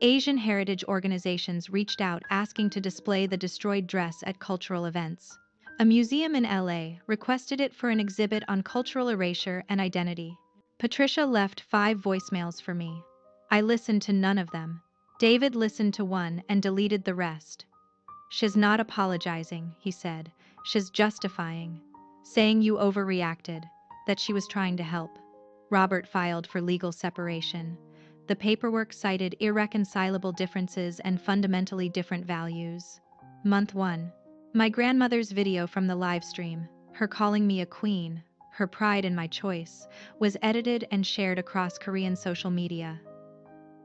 Asian heritage organizations reached out asking to display the destroyed dress at cultural events. A museum in LA requested it for an exhibit on cultural erasure and identity. Patricia left 5 voicemails for me. I listened to none of them. David listened to one and deleted the rest. She's not apologizing, he said. She's justifying. Saying you overreacted, that she was trying to help. Robert filed for legal separation. The paperwork cited irreconcilable differences and fundamentally different values. Month 1. My grandmother's video from the live stream, her calling me a queen, her pride in my choice, was edited and shared across Korean social media.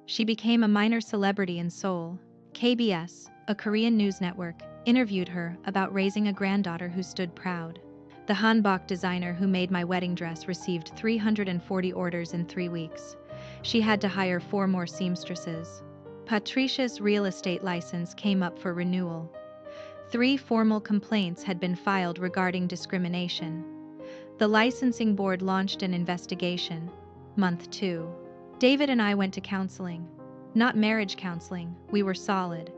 She became a minor celebrity in Seoul. KBS, a Korean news network, interviewed her about raising a granddaughter who stood proud. The hanbok designer who made my wedding dress received 340 orders in 3 weeks. She had to hire 4 more seamstresses. Patricia's real estate license came up for renewal. 3 formal complaints had been filed regarding discrimination. The licensing board launched an investigation. Month 2. David and I went to counseling. Not marriage counseling, we were solid,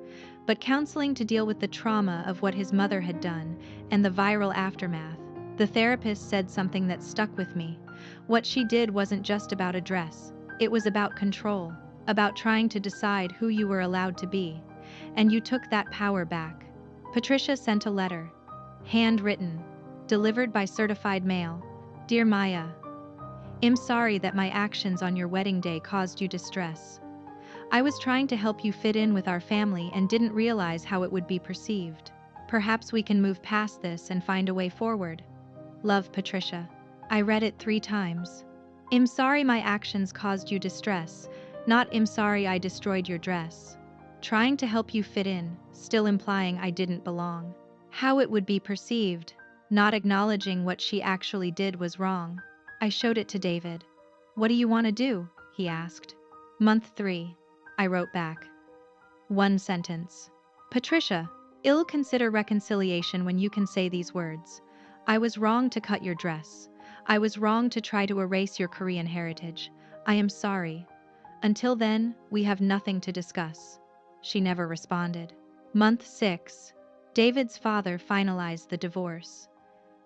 but counseling to deal with the trauma of what his mother had done and the viral aftermath. The therapist said something that stuck with me. What she did wasn't just about a dress, it was about control, about trying to decide who you were allowed to be. And you took that power back. Patricia sent a letter, handwritten, delivered by certified mail. Dear Maya, I'm sorry that my actions on your wedding day caused you distress. I was trying to help you fit in with our family and didn't realize how it would be perceived. Perhaps we can move past this and find a way forward. Love, Patricia. I read it 3 times. I'm sorry my actions caused you distress, not I'm sorry I destroyed your dress. Trying to help you fit in, still implying I didn't belong. How it would be perceived, not acknowledging what she actually did was wrong. I showed it to David. What do you want to do? He asked. Month 3. I wrote back. 1 sentence. Patricia, I'll consider reconciliation when you can say these words. I was wrong to cut your dress. I was wrong to try to erase your Korean heritage. I am sorry. Until then, we have nothing to discuss. She never responded. Month 6. David's father finalized the divorce.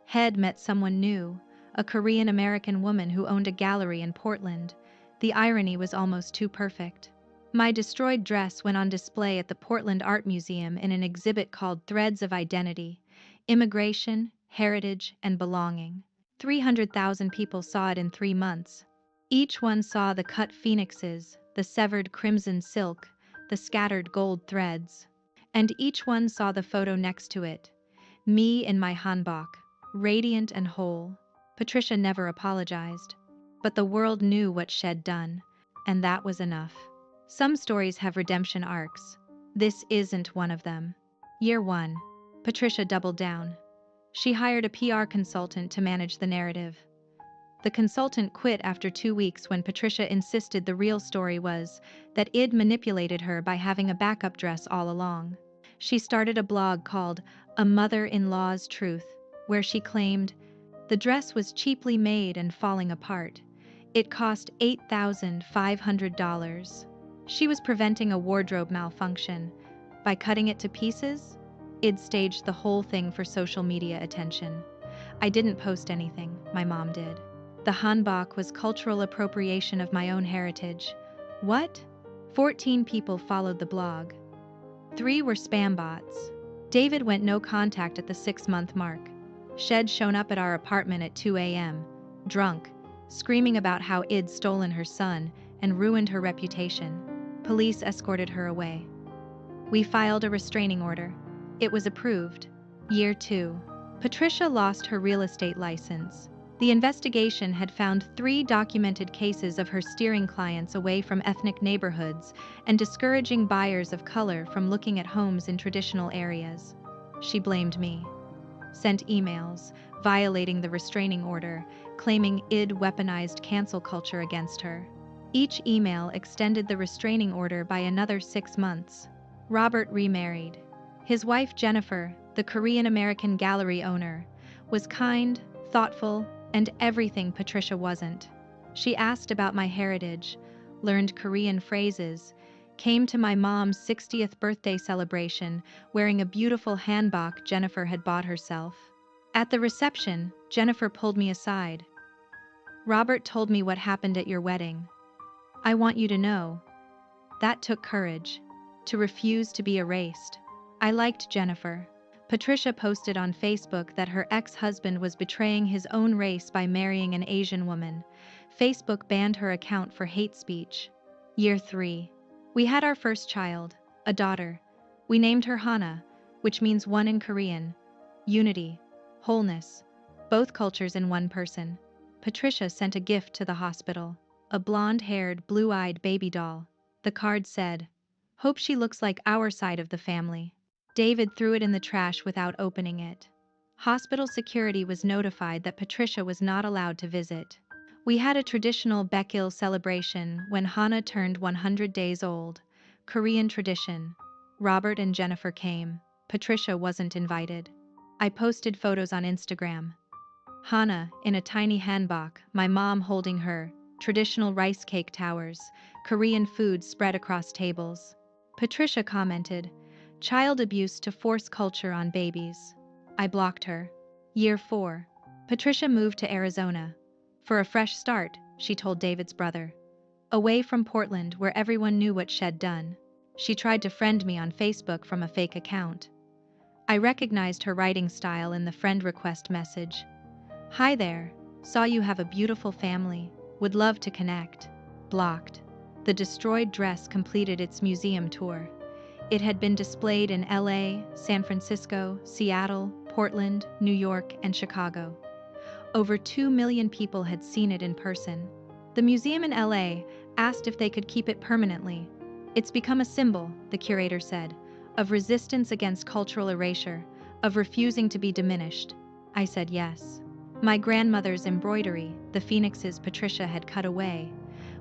Head met someone new, a Korean-American woman who owned a gallery in Portland. The irony was almost too perfect. My destroyed dress went on display at the Portland Art Museum in an exhibit called Threads of Identity, Immigration, Heritage, and Belonging. 300,000 people saw it in 3 months. Each one saw the cut phoenixes, the severed crimson silk, the scattered gold threads. And each one saw the photo next to it. Me in my hanbok, radiant and whole. Patricia never apologized. But the world knew what she'd done, and that was enough. Some stories have redemption arcs. This isn't one of them. Year 1. Patricia doubled down. She hired a PR consultant to manage the narrative. The consultant quit after 2 weeks when Patricia insisted the real story was that Id manipulated her by having a backup dress all along. She started a blog called A Mother-in-Law's Truth, where she claimed the dress was cheaply made and falling apart. It cost $8,500. She was preventing a wardrobe malfunction. By cutting it to pieces, Id staged the whole thing for social media attention. I didn't post anything, my mom did. The hanbok was cultural appropriation of my own heritage. What? 14 people followed the blog. 3 were spam bots. David went no contact at the 6-month mark. She'd shown up at our apartment at 2 a.m., drunk, screaming about how I'd stolen her son and ruined her reputation. Police escorted her away. We filed a restraining order. It was approved. Year 2. Patricia lost her real estate license. The investigation had found 3 documented cases of her steering clients away from ethnic neighborhoods and discouraging buyers of color from looking at homes in traditional areas. She blamed me. Sent emails, violating the restraining order, claiming Id weaponized cancel culture against her. Each email extended the restraining order by another 6 months. Robert remarried. His wife Jennifer, the Korean-American gallery owner, was kind, thoughtful, and everything Patricia wasn't. She asked about my heritage, learned Korean phrases, came to my mom's 60th birthday celebration wearing a beautiful hanbok Jennifer had bought herself. At the reception, Jennifer pulled me aside. Robert told me what happened at your wedding. I want you to know. That took courage. To refuse to be erased. I liked Jennifer. Patricia posted on Facebook that her ex-husband was betraying his own race by marrying an Asian woman. Facebook banned her account for hate speech. Year 3. We had our first child, a daughter. We named her Hana, which means one in Korean. Unity, wholeness, both cultures in one person. Patricia sent a gift to the hospital, a blonde-haired, blue-eyed baby doll. The card said, "Hope she looks like our side of the family." David threw it in the trash without opening it. Hospital security was notified that Patricia was not allowed to visit. We had a traditional Baekil celebration when Hana turned 100 days old. Korean tradition. Robert and Jennifer came. Patricia wasn't invited. I posted photos on Instagram. Hana, in a tiny hanbok, my mom holding her, traditional rice cake towers, Korean food spread across tables. Patricia commented, "Child abuse to force culture on babies." I blocked her. Year 4. Patricia moved to Arizona. For a fresh start, she told David's brother. Away from Portland where everyone knew what she'd done. She tried to friend me on Facebook from a fake account. I recognized her writing style in the friend request message. "Hi there. Saw you have a beautiful family. Would love to connect." Blocked. The destroyed dress completed its museum tour. It had been displayed in LA, San Francisco, Seattle, Portland, New York, and Chicago. Over 2 million people had seen it in person. The museum in LA asked if they could keep it permanently. "It's become a symbol," the curator said, "of resistance against cultural erasure, of refusing to be diminished." I said yes. My grandmother's embroidery, the phoenixes Patricia had cut away,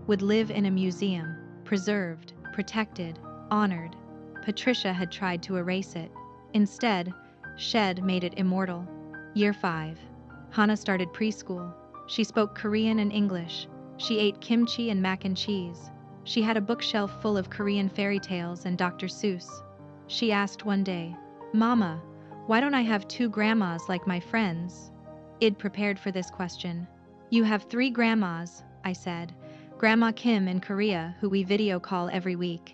would live in a museum, preserved, protected, honored. Patricia had tried to erase it. Instead, Shed made it immortal. Year 5. Hana started preschool. She spoke Korean and English. She ate kimchi and mac and cheese. She had a bookshelf full of Korean fairy tales and Dr. Seuss. She asked one day, "Mama, why don't I have 2 grandmas like my friends?" I'd prepared for this question. "You have 3 grandmas," I said. "Grandma Kim in Korea, who we video call every week,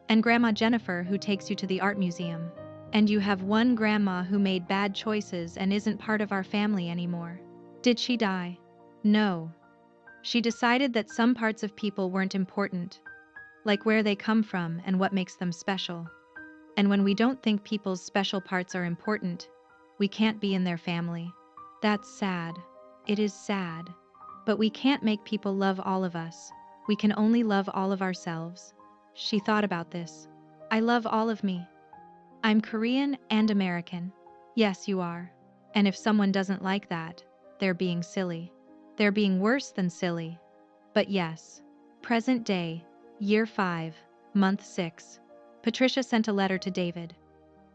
and Grandma Jennifer, who takes you to the art museum. And you have 1 grandma who made bad choices and isn't part of our family anymore." Did she die? No. She decided that some parts of people weren't important, like where they come from and what makes them special. And when we don't think people's special parts are important, we can't be in their family. That's sad. It is sad. But we can't make people love all of us. We can only love all of ourselves. She thought about this. "I love all of me. I'm Korean and American." "Yes, you are. And if someone doesn't like that, they're being silly. They're being worse than silly." But yes. Present day, Year 5, Month 6. Patricia sent a letter to David.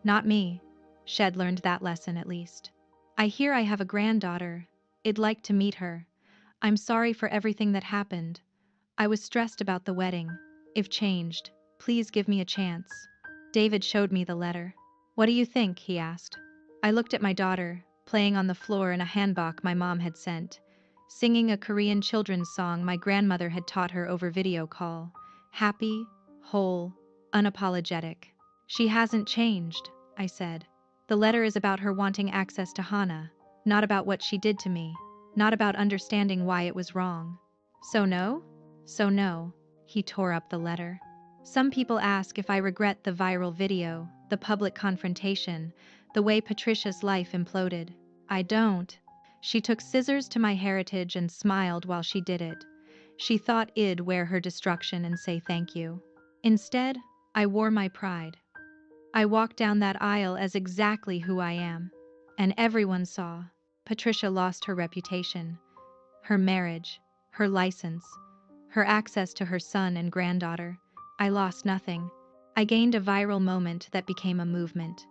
"Not me." Shed learned that lesson at least. "I hear I have a granddaughter. I'd like to meet her. I'm sorry for everything that happened. I was stressed about the wedding. If changed, please give me a chance." David showed me the letter. "What do you think?" he asked. I looked at my daughter, playing on the floor in a hanbok my mom had sent, singing a Korean children's song my grandmother had taught her over video call. Happy, whole, unapologetic. "She hasn't changed," I said. "The letter is about her wanting access to Hana, not about what she did to me, not about understanding why it was wrong." "So no?" "So no." He tore up the letter. "Some people ask if I regret the viral video, the public confrontation, the way Patricia's life imploded. I don't." She took scissors to my heritage and smiled while she did it. She thought I'd wear her destruction and say thank you. Instead, I wore my pride. I walked down that aisle as exactly who I am. And everyone saw. Patricia lost her reputation, her marriage, her license, her access to her son and granddaughter. I lost nothing. I gained a viral moment that became a movement.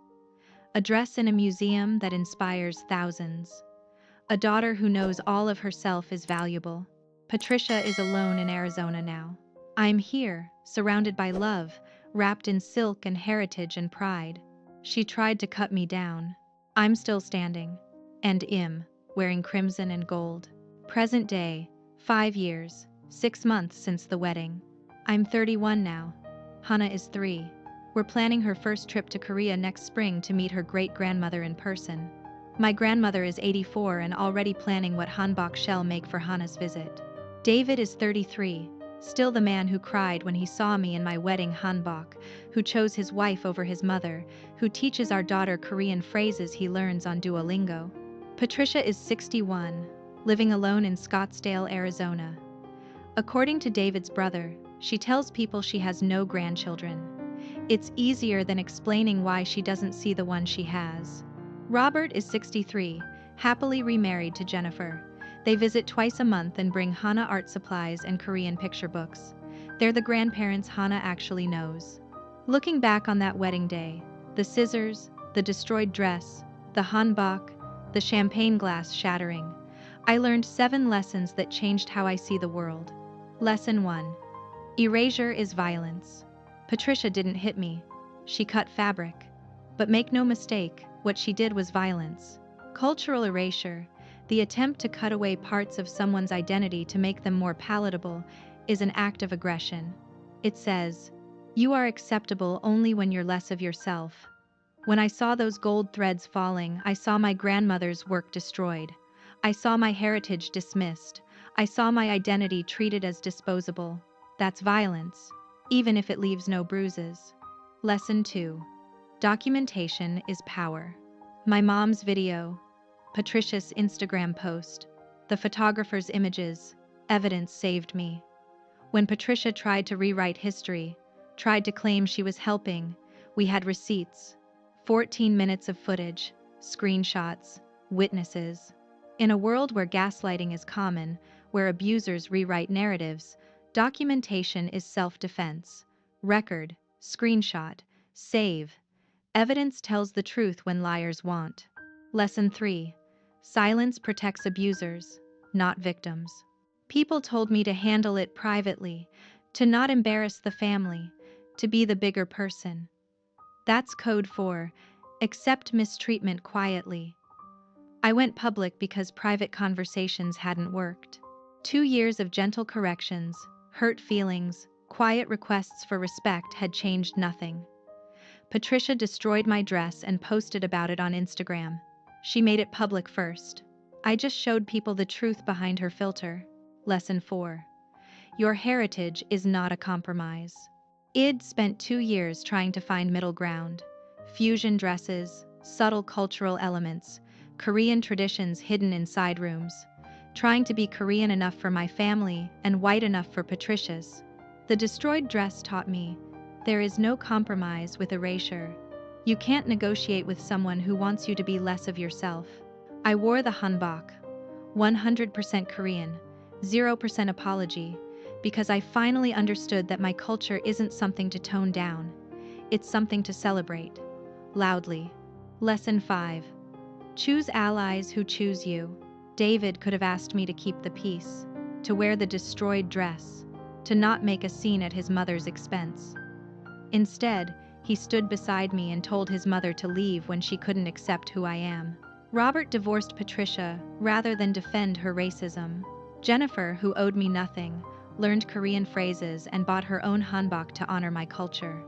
A dress in a museum that inspires thousands. A daughter who knows all of herself is valuable. Patricia is alone in Arizona now. I'm here, surrounded by love, wrapped in silk and heritage and pride. She tried to cut me down. I'm still standing. And wearing crimson and gold. Present day, 5 years, 6 months since the wedding. I'm 31 now. Hana is 3. We're planning her first trip to Korea next spring to meet her great-grandmother in person. My grandmother is 84 and already planning what hanbok she'll make for Hana's visit. David is 33, still the man who cried when he saw me in my wedding hanbok, who chose his wife over his mother, who teaches our daughter Korean phrases he learns on Duolingo. Patricia is 61, living alone in Scottsdale, Arizona. According to David's brother, she tells people she has no grandchildren. It's easier than explaining why she doesn't see the one she has. Robert is 63, happily remarried to Jennifer. They visit twice a month and bring Hana art supplies and Korean picture books. They're the grandparents Hana actually knows. Looking back on that wedding day, the scissors, the destroyed dress, the hanbok, the champagne glass shattering, I learned 7 lessons that changed how I see the world. Lesson 1. Erasure is violence. Patricia didn't hit me. She cut fabric. But make no mistake, what she did was violence. Cultural erasure, the attempt to cut away parts of someone's identity to make them more palatable, is an act of aggression. It says, "You are acceptable only when you're less of yourself." When I saw those gold threads falling, I saw my grandmother's work destroyed. I saw my heritage dismissed. I saw my identity treated as disposable. That's violence, even if it leaves no bruises. Lesson 2. Documentation is power. My mom's video, Patricia's Instagram post, the photographer's images, evidence saved me. When Patricia tried to rewrite history, tried to claim she was helping, we had receipts, 14 minutes of footage, screenshots, witnesses. In a world where gaslighting is common, where abusers rewrite narratives, documentation is self-defense. Record, screenshot, save. Evidence tells the truth when liars want. Lesson 3. Silence protects abusers, not victims. People told me to handle it privately, to not embarrass the family, to be the bigger person. That's code for accept mistreatment quietly. I went public because private conversations hadn't worked. 2 years of gentle corrections, hurt feelings, quiet requests for respect had changed nothing. Patricia destroyed my dress and posted about it on Instagram. She made it public first. I just showed people the truth behind her filter. Lesson 4. Your heritage is not a compromise. Id spent 2 years trying to find middle ground. Fusion dresses, subtle cultural elements, Korean traditions hidden in side rooms. Trying to be Korean enough for my family and white enough for Patricia's. The destroyed dress taught me, there is no compromise with erasure. You can't negotiate with someone who wants you to be less of yourself. I wore the hanbok, 100% Korean, 0% apology, because I finally understood that my culture isn't something to tone down. It's something to celebrate. Loudly. Lesson 5. Choose allies who choose you. David could have asked me to keep the peace, to wear the destroyed dress, to not make a scene at his mother's expense. Instead, he stood beside me and told his mother to leave when she couldn't accept who I am. Robert divorced Patricia rather than defend her racism. Jennifer, who owed me nothing, learned Korean phrases and bought her own hanbok to honor my culture.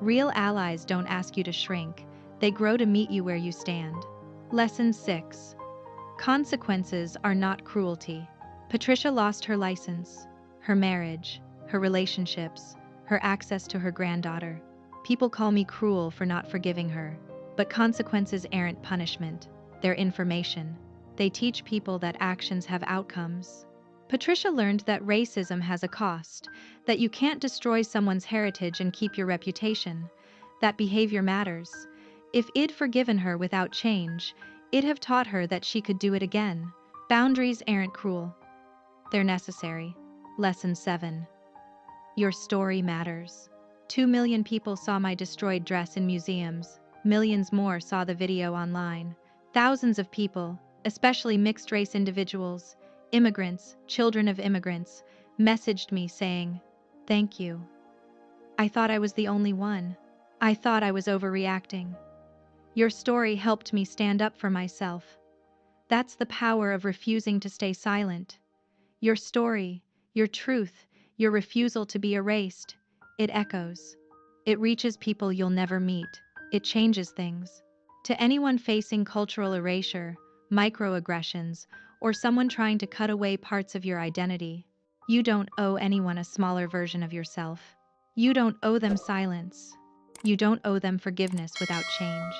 Real allies don't ask you to shrink, they grow to meet you where you stand. Lesson 6. Consequences are not cruelty. Patricia lost her license, her marriage, her relationships, her access to her granddaughter. People call me cruel for not forgiving her, but consequences aren't punishment, they're information. They teach people that actions have outcomes. Patricia learned that racism has a cost, that you can't destroy someone's heritage and keep your reputation, that behavior matters. If I'd forgiven her without change, it'd have taught her that she could do it again. Boundaries aren't cruel. They're necessary. Lesson 7. Your story matters. 2 million people saw my destroyed dress in museums. Millions more saw the video online. Thousands of people, especially mixed-race individuals, immigrants, children of immigrants, messaged me saying, "Thank you. I thought I was the only one. I thought I was overreacting. Your story helped me stand up for myself." That's the power of refusing to stay silent. Your story, your truth, your refusal to be erased, it echoes. It reaches people you'll never meet. It changes things. To anyone facing cultural erasure, microaggressions, or someone trying to cut away parts of your identity, you don't owe anyone a smaller version of yourself. You don't owe them silence. You don't owe them forgiveness without change.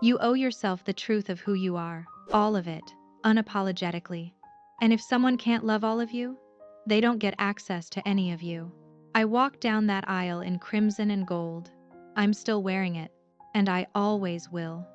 You owe yourself the truth of who you are, all of it, unapologetically. And if someone can't love all of you, they don't get access to any of you. I walked down that aisle in crimson and gold. I'm still wearing it, and I always will.